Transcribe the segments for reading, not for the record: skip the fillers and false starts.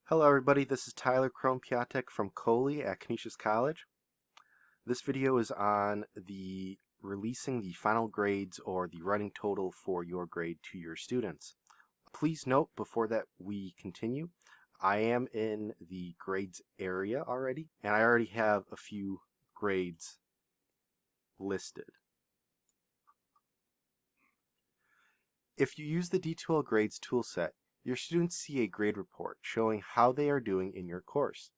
Hello everybody, this is Tyler Krome-Piatek from Coley at Canisius College. This video is on the releasing the final grades or the running total for your grade to your students. Please note before that we continue, I am in the grades area already, and I already have a few grades listed. If you use the D2L grades toolset, your students see a grade report showing how they are doing in your course.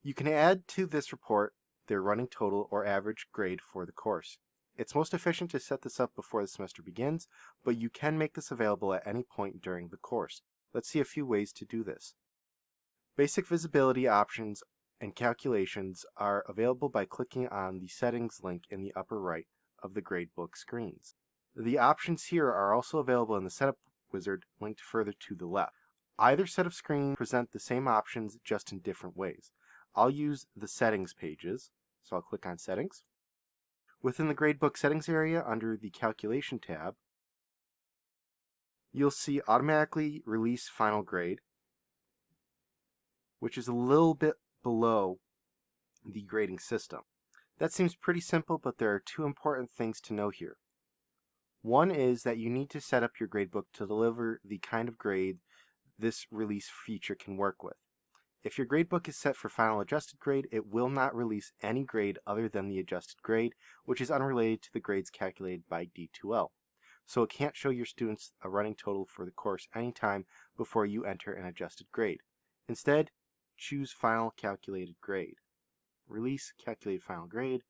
You can add to this report their running total or average grade for the course. It's most efficient to set this up before the semester begins, but you can make this available at any point during the course. Let's see a few ways to do this. Basic visibility options and calculations are available by clicking on the settings link in the upper right of the gradebook screens. The options here are also available in the setup wizard linked further to the left. Either set of screens present the same options just in different ways. I'll use the settings pages, so I'll click on settings. Within the gradebook settings area under the calculation tab, you'll see automatically release final grade, which is a little bit below the grading system. That seems pretty simple, but there are two important things to know here. One is that you need to set up your gradebook to deliver the kind of grade this release feature can work with. If your gradebook is set for final adjusted grade, it will not release any grade other than the adjusted grade, which is unrelated to the grades calculated by D2L. So it can't show your students a running total for the course anytime before you enter an adjusted grade. Instead, choose Final Calculated Grade. Release Calculated Final Grade.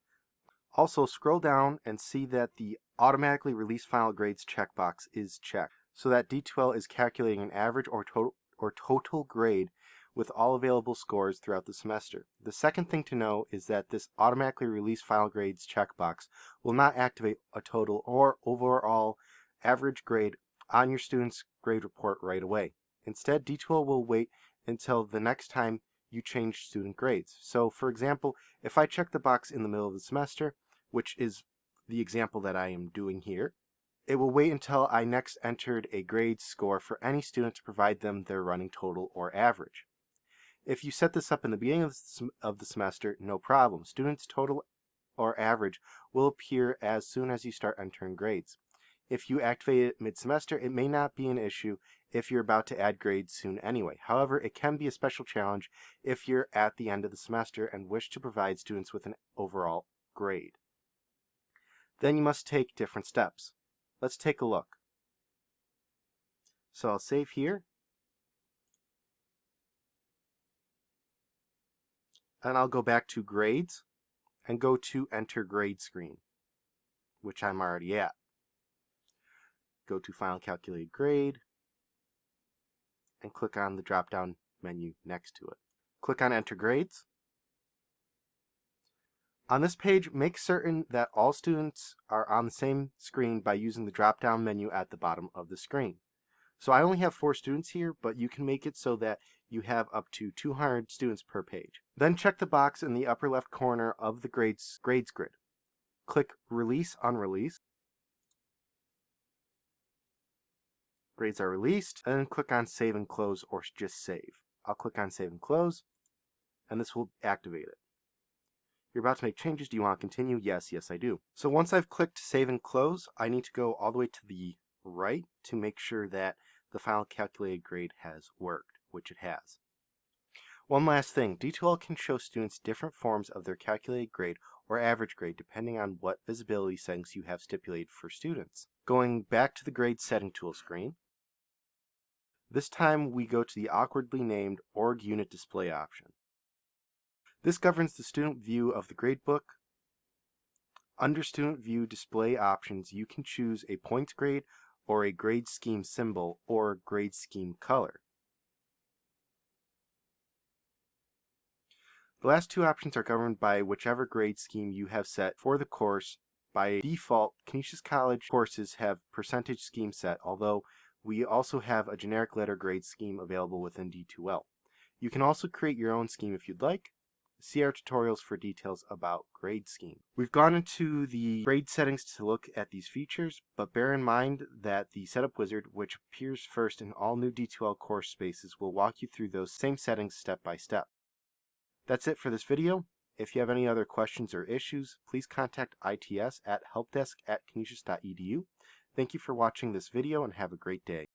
Also, scroll down and see that the Automatically Release Final Grades checkbox is checked, so that D2L is calculating an average or total grade with all available scores throughout the semester. The second thing to know is that this Automatically Release Final Grades checkbox will not activate a total or overall average grade on your student's grade report right away. Instead, D2L will wait until the next time you change student grades. So, for example, if I check the box in the middle of the semester, which is the example that I am doing here, it will wait until I next entered a grade score for any student to provide them their running total or average. If you set this up in the beginning of the semester, no problem. Students' total or average will appear as soon as you start entering grades. If you activate it mid-semester, it may not be an issue if you're about to add grades soon anyway. However, it can be a special challenge if you're at the end of the semester and wish to provide students with an overall grade. Then you must take different steps. Let's take a look. So I'll save here. And I'll go back to grades and go to enter grade screen, which I'm already at. Go to final calculated grade and click on the drop down menu next to it. Click on enter grades. On this page, make certain that all students are on the same screen by using the drop down menu at the bottom of the screen. So I only have 4 students here, but you can make it so that you have up to 200 students per page. Then check the box in the upper left corner of the grades grid. Click Release Unreleased. Grades are released, and then click on Save and Close or just Save. I'll click on Save and Close, and this will activate it. You're about to make changes. Do you want to continue? Yes, I do. So once I've clicked Save and Close, I need to go all the way to the right to make sure that the final calculated grade has worked, which it has. One last thing, D2L can show students different forms of their calculated grade or average grade depending on what visibility settings you have stipulated for students. Going back to the grade setting tool screen, this time we go to the awkwardly named org unit display option. This governs the student view of the gradebook. Under student view display options, you can choose a points grade or a grade scheme symbol or grade scheme color. The last two options are governed by whichever grade scheme you have set for the course. By default, Canisius College courses have percentage scheme set, although we also have a generic letter grade scheme available within D2L. You can also create your own scheme if you'd like. See our tutorials for details about grade scheme. We've gone into the grade settings to look at these features, but bear in mind that the setup wizard, which appears first in all new D2L course spaces, will walk you through those same settings step by step. That's it for this video. If you have any other questions or issues, please contact ITS at helpdesk@canisius.edu. Thank you for watching this video and have a great day.